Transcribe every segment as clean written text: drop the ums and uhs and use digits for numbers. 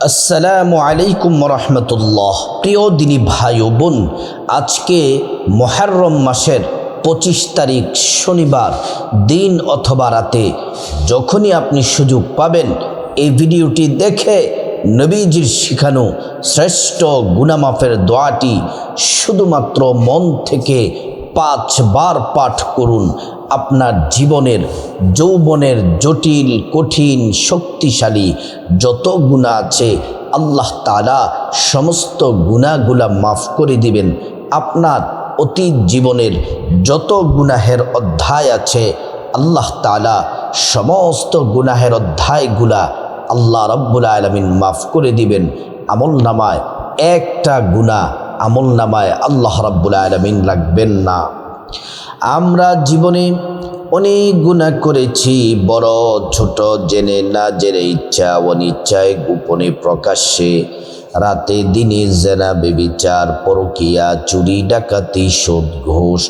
আসসালামু আলাইকুম রহমতুল্লাহ। প্রিয় দিনী ভাই ও বোন, আজকে মুহররম মাসের 25 তারিখ শনিবার দিন অথবা রাতে যখনই আপনি সুযোগ পাবেন এই ভিডিওটি দেখে নবীজির শিখানো শ্রেষ্ঠ গুনাহ-মাফের দোয়াটি শুধুমাত্র মন থেকে 5 বার পাঠ করুন। আপনার জীবনের যৌবনের জটিল কঠিন শক্তিশালী যত গুনাহ আছে আল্লাহ তাআলা সমস্ত গুনাহগুলা মাফ করে দিবেন। আপনার অতীত জীবনের যত গুনাহের অধ্যায় আছে আল্লাহ তাআলা সমস্ত গুনাহের অধ্যায়গুলা আল্লাহ রাব্বুল আলামিন মাফ করে দিবেন। আমলনামায় একটা গুনাহ আমলনামায় আল্লাহ রাব্বুল আলামিন রাখবেন না। আমরা জীবনে অনেক গুনাহ করেছি, বড় ছোট, জেনে না জেনে, ইচ্ছা অনিচ্ছায়, গোপনে প্রকাশ্যে, রাতে দিনে, জেনা ব্যভিচার, পরকীয়া, চুরি ডাকাতি, সুদ ঘুষ,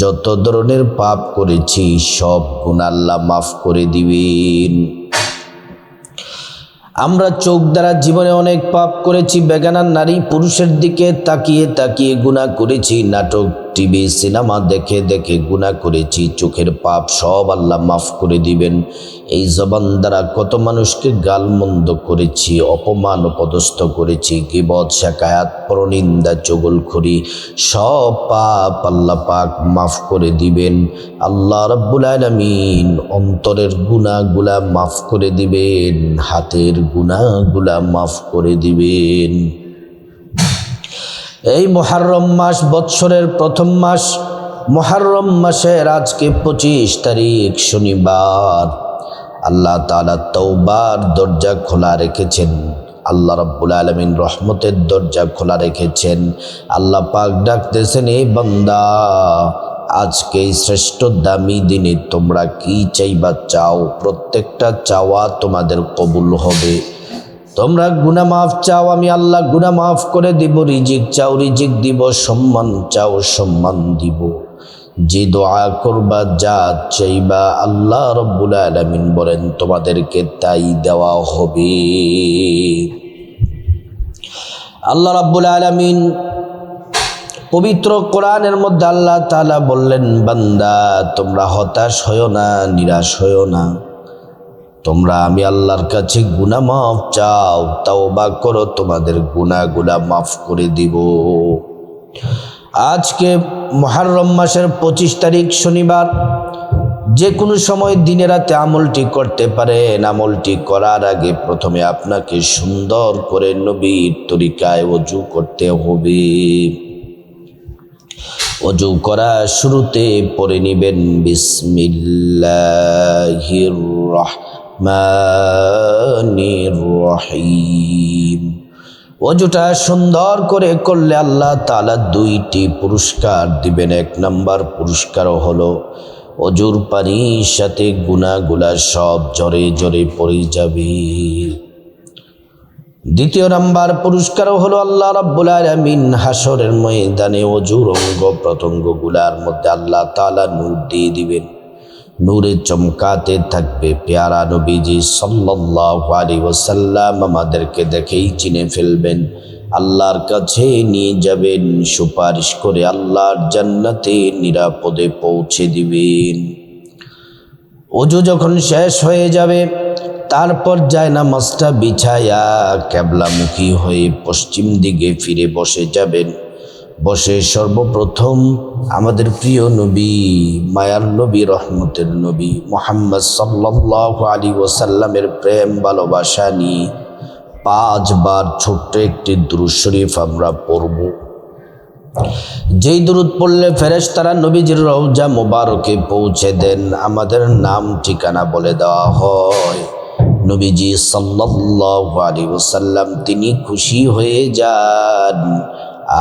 যত ধরনের পাপ করেছি সব গুনাহ আল্লাহ মাফ করে দিবেন। আমরা চোখ দ্বারা জীবনে অনেক পাপ করেছি, বেগানা নারী পুরুষের দিকে তাকিয়ে তাকিয়ে গুনাহ করেছি, নাটক টিভি সিনেমা দেখে দেখে গুনাহ করেছি, চোখের পাপ সব আল্লাহ মাফ করে দিবেন। এই জবান দ্বারা কত মানুষকে গালমন্দ করেছি, অপমান অপদস্থ করেছি, গীবত, শিকায়াত, পরনিন্দা, চুগলখড়ি, সব পাপ আল্লাহ পাক মাফ করে দিবেন। আল্লাহ রাব্বুল আলামিন অন্তরের গুনাহগুলা মাফ করে দিবেন, হাতের গুনাহগুলা মাফ করে দিবেন। এই মুহররম মাস বৎসরের প্রথম মাস। মুহররম মাসের আজকে 25 তারিখ শনিবার। আল্লাহ তাআলা তওবার দরজা খোলা রেখেছেন, আল্লাহ রাব্বুল আলামিন রহমতের দরজা খোলা রেখেছেন। আল্লাহ পাক ডাকতেছেন, এই বান্দা আজকে এই শ্রেষ্ঠ দামি দিনে তোমরা কি চাইবা চাও, প্রত্যেকটা চাওয়া তোমাদের কবুল হবে। তোমরা গুনাহ মাফ চাও, আমি আল্লাহ গুনাহ মাফ করে দিব। রিজিক চাও, রিজিক দিব। সম্মান চাও, সম্মান দিব। যে দোয়া করবা, যা চাইবা, আল্লাহ রাব্বুল আলামিন বলেন তোমাদেরকে তাই দেওয়া হবে। আল্লাহ রাব্বুল আলামিন পবিত্র কোরআনের মধ্যে আল্লাহ তাআলা বললেন, বান্দা তোমরা হতাশ হয়ো না, নিরাশ হয়ো না। তোমরা আমি আল্লাহর কাছে গুনাহ মাফ চাও, তাওবা করো, তোমাদের গুনাহগুলা মাফ করে দিব। আজকে মুহররম মাসের 25 তারিখ শনিবার। যে কোনো সময় দিনে রাতে আমলটি করতে পারেন। আমলটি করার আগে প্রথমে আপনাকে সুন্দর করে নবীর তরিকায় ওযু করতে হবে। ওযু করা শুরুতে পড়ে নেবেন বিসমিল্লাহির রহমানির রহিম। ওযুটা সুন্দর করে করলে আল্লাহ তাআলা 2টি পুরস্কার দিবেন। 1 নম্বর পুরস্কার হলো ওযুর পানির সাথে গুনাহগুলা সব ঝরে ঝরে পড়ে যাবে। 2য় নম্বর পুরস্কার হলো আল্লাহ রাব্বুল আলামিন হাসরের ময়দানে ওযুর অঙ্গ প্রত্যঙ্গগুলার মধ্যে আল্লাহ তাআলা নূর দিয়ে দিবেন। নূরে চমকাতে থাকবে। পেয়ারা নবীজি সাল্লাল্লাহু আলাইহি ওয়াসাল্লাম আমাদেরকে দেখেই চিনে ফেলবেন, আল্লাহর কাছে নিয়ে যাবেন, সুপারিশ করে আল্লাহর জান্নাতে নিরাপদে পৌঁছে দিবেন। ওযু যখন শেষ হয়ে যাবে তারপর জায়নামাজটা বিছায়া কিবলামুখী হয়ে পশ্চিম দিকে ফিরে বসে যাবেন। বসে সর্বপ্রথম আমাদের প্রিয় নবী, মায়ার নবী, রহমতের নবী মুহাম্মদ সাল্লাল্লাহু আলাইহি ওয়াসাল্লামের প্রেম ভালোবাসা নিয়ে 5 বার ছোট্ট একটি দুরূদ শরীফ আমরা পড়ব। যেই দুরূদ পড়লে ফেরেশতারা নবীজির রওজা মোবারকে পৌঁছে দেন, আমাদের নাম ঠিকানা বলে দেওয়া হয়। নবীজি সাল্লাল্লাহু আলাইহি ওয়াসাল্লাম তিনি খুশি হয়ে যান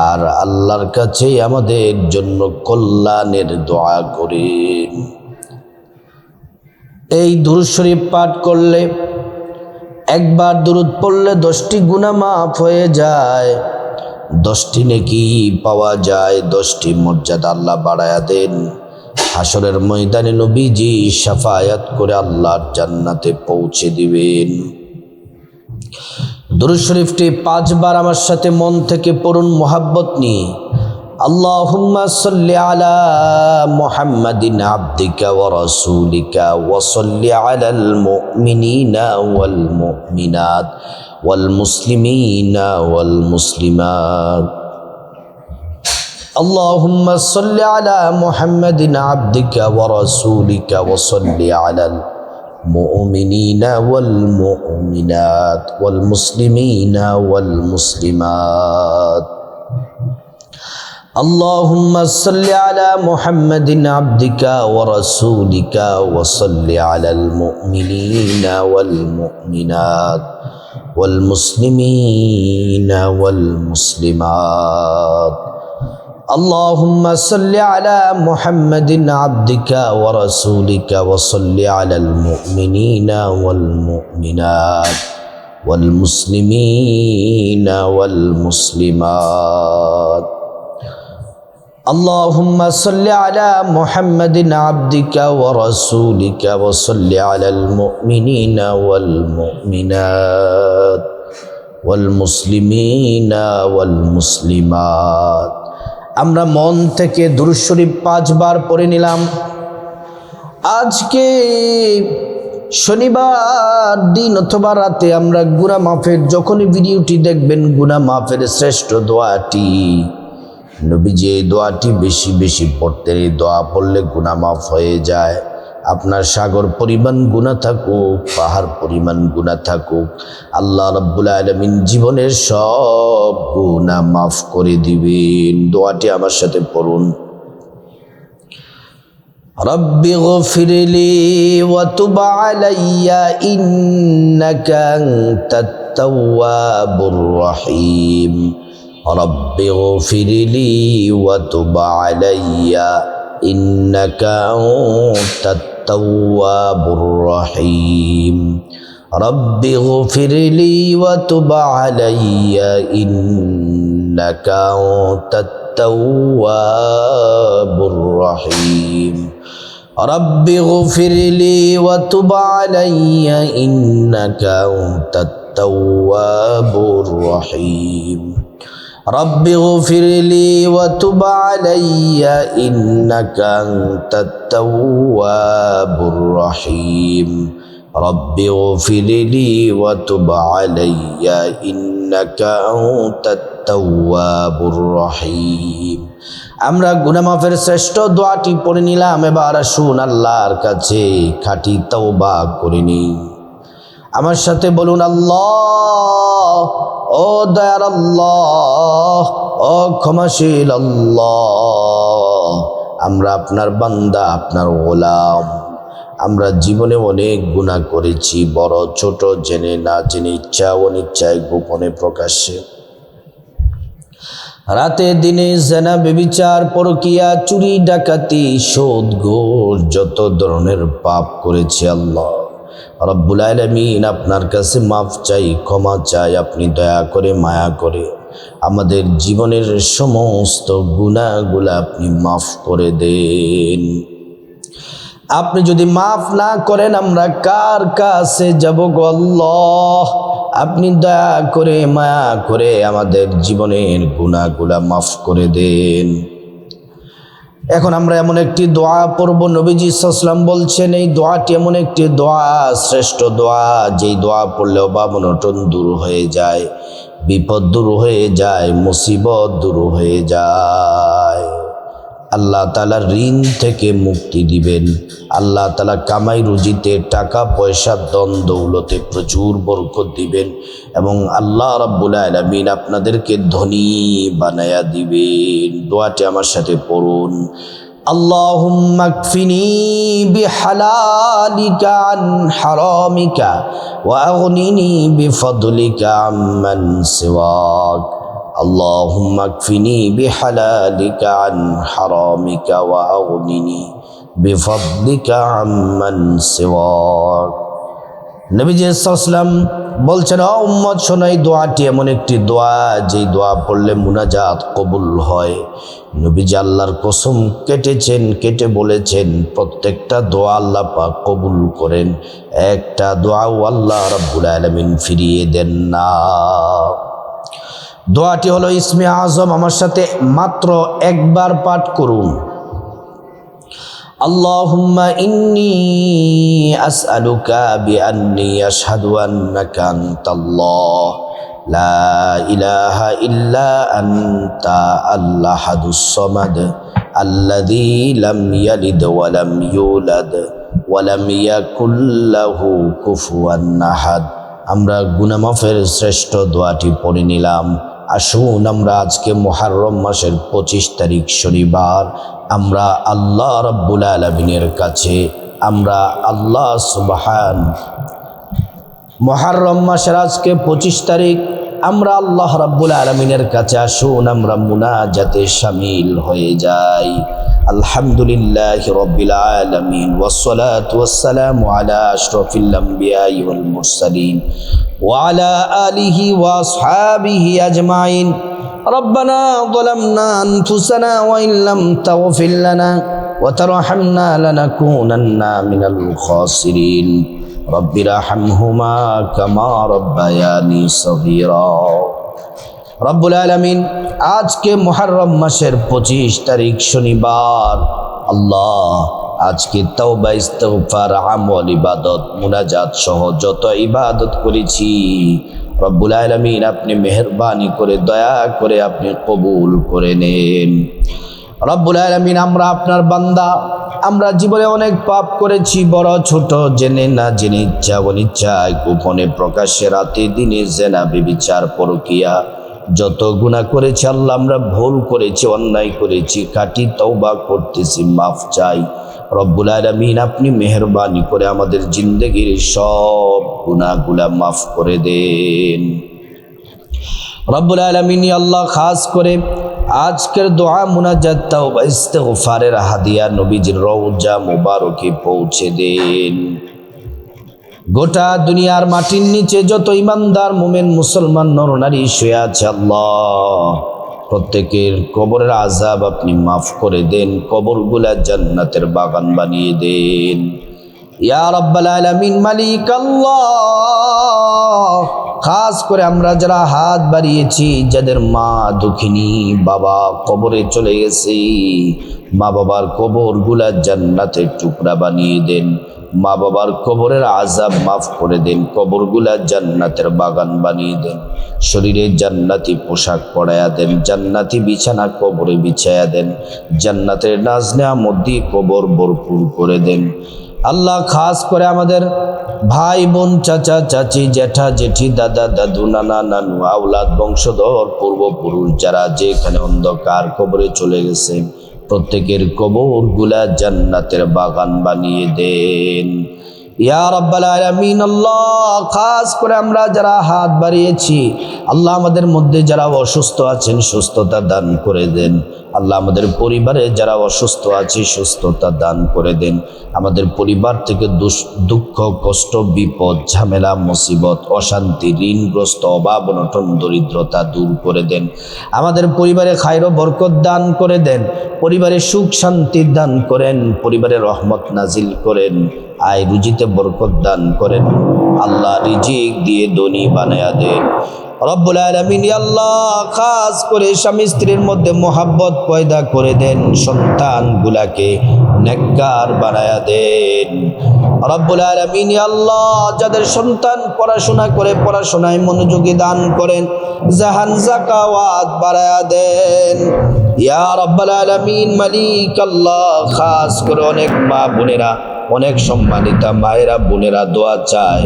আর আল্লাহর কাছে আমাদের জন্য কল্যাণের দোয়া করেন। এই দুরূদ শরীফ পাঠ করলে, একবার দুরূদ পড়লে 10টি গুনাহ মাফ হয়ে যায়, 10টি নেকি পাওয়া যায়, 10টি মর্যাদা আল্লাহ বাড়ায়া দেন। হাসরের ময়দানে নবীজি শাফায়াত করে আল্লাহর জান্নাতে পৌঁছে দিবেন। দুরূদ শরীফটি 5 বার আমার সাথে মন থেকে পড়ুন মোহাব্বত নিয়ে। আল্লাহুম্মা সাল্লি আলা মুহাম্মাদিন আবদিকা ওয়া রাসূলিকা ওয়া সাল্লি আলাল মুমিনিনা ওয়াল মুমিনাত ওয়াল মুসলিমিনা ওয়াল মুসলিমাত। اللهم صل على محمد عبدك ورسولك وصل على المؤمنين والمؤمنات والمسلمين والمسلمات. اللهم صل على محمد عبدك ورسولك وصل على المؤمنين والمؤمنات والمسلمين والمسلمات. اللهم صل على محمد عبدك ورسولك وصل على المؤمنين والمؤمنات والمسلمين والمسلمات. اللهم صل على محمد عبدك ورسولك وصل على المؤمنين والمؤمنات والمسلمين والمسلمات. আমরা মন থেকে দুরূদ শরীফ 5 বার পড়ে নিলাম। আজকে শনিবার দিন অথবা রাতে আমরা গুনাহ মাফের, যখনই ভিডিওটি দেখবেন, গুনাহ মাফের শ্রেষ্ঠ দোয়াটি নবীজি এই দোয়াটি বেশি বেশি পড়তে, এই দোয়া পড়লে গুনাহ মাফ হয়ে যায়। আপনার সাগর পরিমাণ গুনাহ থাকুক, পাহাড় পরিমাণ গুনাহ থাকুক, আল্লাহ রাব্বুল আলামিন জীবনের সব গুনাহ মাফ করে দিবেন। দোয়াটি আমার সাথে পড়ুন। রব্বি গফিরলি ওয়া তুব আলাইয়া ইন্নাকা আনতাত তাওয়াবুর রহিম। রব্বি গফিরলি ওয়া তুব আলাইয়া ইন্নাকা আনতাত তাওয়াবুর রহিম। রব্বি গফিরলি ওয়া তুব আলাইয়া ইন্নাকা আনতাত তাওয়াবুর রহিম। রব্বি গফিরলি ওয়া তুব আলাইয়া ইন্নাকা আনতাত তাওয়াবুর রহিম। رب اغفر لي وتب علي إنك أنت التواب الرحيم. رب اغفر لي وتب علي إنك أنت التواب الرحيم. আমরা গুনাহ মাফের শ্রেষ্ঠ দোয়াটি পড়ে নিলাম। এবার আসুন আল্লাহর কাছে খাঁটি তওবা করে নিই। আমার সাথে বলুন, আল্লাহ, ও দয়ার আল্লাহ, ও ক্ষমাশীল আল্লাহ, আমরা আপনার বান্দা, আপনার গোলাম। আমরা জীবনে অনেক গুনাহ করেছি, বড় ছোট, জেনে না জেনে, ইচ্ছা অনিচ্ছায়, গোপনে প্রকাশ্যে, রাতে দিনে, জেনা, ব্যভিচার, পরকিয়া, চুরি, ডাকাতি, সুদ, ঘুষ, যত ধরনের পাপ করেছি আল্লাহ রব্বুল আলামিন, আপনার কাছে মাফ চাই, ক্ষমা চাই। আপনি দয়া করে, মায়া করে আমাদের জীবনের সমস্ত গুনাহগুলো আপনি মাফ করে দেন। আপনি যদি মাফ না করেন আমরা কার কাছে যাব গো আল্লাহ? আপনি দয়া করে, মায়া করে আমাদের জীবনের গুনাহগুলো মাফ করে দেন। এখন আমরা এমন একটি দোয়া পড়ব। নবীজি সাল্লাল্লাহু আলাইহি ওয়াসাল্লাম বলছেন এই দোয়াটি এমন একটি দোয়া, শ্রেষ্ঠ দোয়া, যেই দোয়া পড়লে অভাব অনটন দূর হয়ে যায়, বিপদ দূর হয়ে যায়, মুসিবত দূর হয়ে যায়। আল্লাহ তাআলা ঋণ থেকে মুক্তি দিবেন। আল্লাহ তাআলা কামাই রুজিতে, টাকা পয়সা, ধন দৌলতে প্রচুর বরকত দিবেন এবং আল্লাহ রাব্বুল আলামিন আপনাদেরকে ধনী বানায়া দিবেন। দোয়াটি আমার সাথে পড়ুন। আল্লাহুম্মা কফিনি বিহালালিকা আন হারামিকা ওয়া আগনিনি বিফদলিকা আম্মান সিওয়াক। اللهم اكفني بحلالك عن حرامك وأغنني بفضلك عمن سواك. নবী সাল্লাল্লাহু আলাইহি ওয়াসাল্লাম বলছেন, ও উম্মত শোনো, এই দোয়াটি এমন একটি দোয়া যেই দোয়া পড়লে মুনাজাত কবুল হয়। নবীজি আল্লাহর কসম কেটে বলেছেন প্রত্যেকটা দোয়া আল্লাহ পাক কবুল করেন, একটা দোয়াও আল্লাহ রাব্বুল আলামিন ফিরিয়ে দেন না। দোয়াটি হলো ইসমে আজম। আমার সাথে মাত্র একবার পাঠ করুন। আল্লাহুম্মা ইন্নী আসআলুকা বিআন্নী আশহাদু আন্নাকা আনতাল্লাহ লা ইলাহা ইল্লা আনতা আল-আহাদুস সামাদ আল্লাযী লাম ইয়ালিদ ওয়া লাম ইউলাদ ওয়া লাম ইয়াকুল লাহু কুফুয়ান আহাদ। আমরা গুনাহ মাফের শ্রেষ্ঠ দোয়াটি পড়ে নিলাম। আসুন আমরা আজকে মুহররম মাসের 25 তারিখ শনিবার আমরা আল্লাহ রাব্বুল আলামিনের কাছে আমরা আল্লাহ সুবহান মুহররম মাসের আজকে 25 তারিখ আমরা আল্লাহ রাব্বুল আলামিনের কাছে আসুন আমরা মুনাজাতে শামিল হয়ে যাই। আলহামদুলিল্লাহি রাব্বিল আলামিন ওয়াসসালাতু ওয়াসসালামু আলা আশরাফিল আমবিয়াই ওয়াল মুরসালিন ওয়া আলা আলিহি ওয়া আসহাবিহি আজমাইন। ربنا ظلمنا أنفسنا وإن لم تغفر لنا وترحمنا لنكونن من الخاسرين رب ارحمهما كما ربياني صغيرا। রব্বুল আলামিন আজকে মুহররম মাসের 25 তারিখ শনিবার আল্লাহ আজকে তওবা ইস্তিগফার আমল ইবাদত মুনাজাত সহ যত ইবাদত করেছি রব্বুল আলামিন আপনি মেহেরবানি করে দয়া করে আপনি কবুল করে নেন। রব্বুল আলামিন আমরা আপনার বান্দা, আমরা জীবনে অনেক পাপ করেছি, বড় ছোট, জেনে না জেনে, ইচ্ছা অনিচ্ছায়, গোপনে প্রকাশ্যে, রাতে দিনে, জেনা ব্যভিচার পরকিয়া যত গুনাহ করেছি আল্লাহ আমরা ভুল করেছি, অন্যায় করেছি, খাঁটি তওবা করতেছি, মাফ চাই। রব্বুল আলামিন আপনি মেহেরবানি করে আমাদের জিন্দেগির সব গুনাহগুলা মাফ করে দেন। রব্বুল আলামিন আল্লাহ খাস করে আজকের দোয়া মুনাজাত তওবা ইস্তিগফারের হাদিয়া নবীজির রওজা মুবারকে পৌঁছে দেন। গোটা দুনিয়ার মাটির নিচে যত ইমানদার মুমিন মুসলমান নরনারী শুয়ে আছে আল্লাহ প্রত্যেকের কবরের আযাব আপনি মাফ করে দেন, কবরগুলা জান্নাতের বাগান বানিয়ে দেন। ইয়া রাব্বাল আলামিন মালিক আল্লাহ খাস করে আমরা যারা হাত বাড়িয়েছি, যাদের মা দুঃখিনী, বাবা কবরে চলে গেছে, মা বাবার কবরগুলা জান্নাতের টুকরা বানিয়ে দেন, মা বাবার কবরের আযাব মাফ করে দেন, কবরগুলা জান্নাতের বাগান বানিয়ে দেন, শরীরে জান্নাতি পোশাক পরায়া দেন, জান্নাতি বিছানা কবরে বিছায়া দেন, জান্নাতের নাজ নেয়ামত দিয়ে কবর ভরপুর করে দেন। আল্লাহ খাস করে আমাদের ভাই বোন, চাচা চাচি, জ্যাঠা জেঠি, দাদা দাদু, নানা নানু, আওলাদ বংশধর, পূর্বপুরুষ যারা যেখানে অন্ধকার কবরে চলে গেছে প্রত্যেকের কবরগুলা জান্নাতের বাগান বানিয়ে দেন। ইয়া রাব্বাল আলামিন আল্লাহ খাস করে আমরা যারা হাত বাড়িয়েছি আল্লাহ আমাদের মধ্যে যারা অসুস্থ আছেন সুস্থতা দান করে দেন। আল্লাহ আমাদের পরিবারে যারা অসুস্থ আছে সুস্থতা দান করে দেন। আমাদের পরিবার থেকে দুঃখ কষ্ট বিপদ ঝামেলা মুসিবত অশান্তি ঋণগ্রস্ত অভাব অনটন দরিদ্রতা দূর করে দেন। আমাদের পরিবারে খায়র ও বরকত দান করে দেন, পরিবারে সুখ শান্তি দান করেন, পরিবারে রহমত নাজিল করেন, আয় রুজিতে বরকত দান করেন। আল্লাহ রিজিক দিয়ে ধনী বানায়া দেন। রব্বুল আলামিন আল্লাহ খাস করে স্বামী স্ত্রীর মধ্যে মোহাব্বত পয়দা করে দেন, সন্তানগুলাকে নেককার বানায়া দেন। রব্বুল আলামিন আল্লাহ যাদের সন্তান পড়াশোনা করে পড়াশোনায় মনোযোগী দান করেন, জাহান যাকাওয়াত বাড়ায়া দেন। ইয়া রাব্বাল আলামিন মালিক আল্লাহ খাস করে অনেক মা বোনেরা, অনেক সম্মানিতা মায়েরা বোনেরা দোয়া চায়,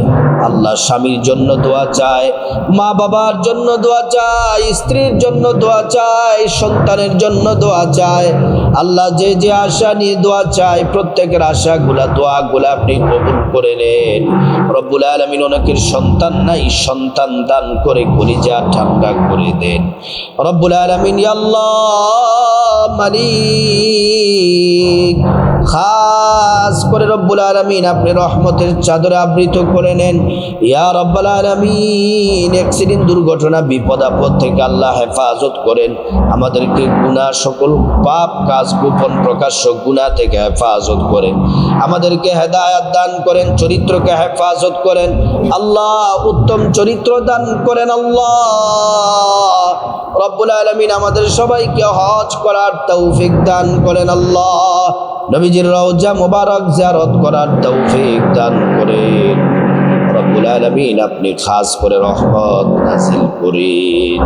আল্লাহ স্বামীর জন্য দোয়া চায়, মা বাবার জন্য দোয়া চায়, স্ত্রীর জন্য দোয়া চায়, সন্তানের জন্য দোয়া চায়। আল্লাহ যে যে আশা নিয়ে দোয়া চায় প্রত্যেকের আশাগুলা দোয়াগুলা আপনি কবুল করে নেন। রব্বুল আলামিন অনেকের সন্তান নাই, সন্তান দান করে কলিজা ঠান্ডা করে দেন। রব্বুল আলামিন আল্লাহ মালিক, খাস করে রব্বুল আলামিন আপনি রহমতের চাদরে আবৃত করে নেন ইয়া রব্বুল আলামিন। অ্যাক্সিডেন্ট, দুর্ঘটনা, বিপদ আপদ থেকে আল্লাহ হেফাজত করেন। আমাদেরকে গুনাহ, সকল পাপ কাজ, গোপন প্রকাশ্য গুনাহ থেকে হেফাজত করেন। আমাদেরকে হেদায়েত দান করেন, চরিত্রকে হেফাজত করেন আল্লাহ, উত্তম চরিত্র দান করেন আল্লাহ রব্বুল আলামিন। আমাদের সবাইকে হজ করার তৌফিক দান করেন আল্লাহ। নবীজির রওজা মুবারক জিয়ারত করার তৌফিক দান করেন রব্বুল আলামিন। আপনি খাস করে রহমত নাযিল করেন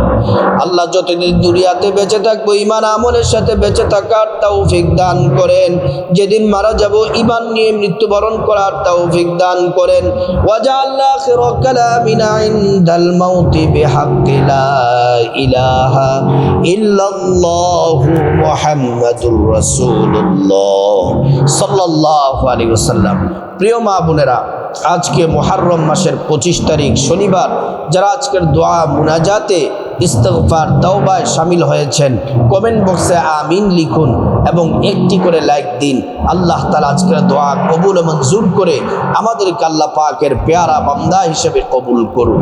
আল্লাহ। যতদিন দুনিয়াতে বেঁচে থাকবো ঈমান আমলের সাথে বেঁচে থাকার তৌফিক দান করেন। যেদিন মারা যাব ঈমান নিয়ে মৃত্যুবরণ করার তৌফিক দান করেন। ওয়াজআল আখিরা কালামিনা ইনদাল মাউতি বিহাক্কি লা ইলাহা ইল্লাল্লাহু মুহাম্মাদুর রাসূলুল্লাহ সাল্লাল্লাহু আলাইহি ওয়াসাল্লাম। প্রিয় মা বোনেরা, আজকে মুহররম মাসের 25 তারিখ শনিবার, যারা আজকের দোয়া মুনাজাতে ইস্তিগফার তওবায় শামিল হয়েছেন, কমেন্ট বক্সে আমিন লিখুন এবং একটি করে লাইক দিন। আল্লাহ তাআলা আজকের দোয়া কবুল ও মঞ্জুর করে আমাদেরকে আল্লাহ পাকের পেয়ারা বান্দা হিসেবে কবুল করুন।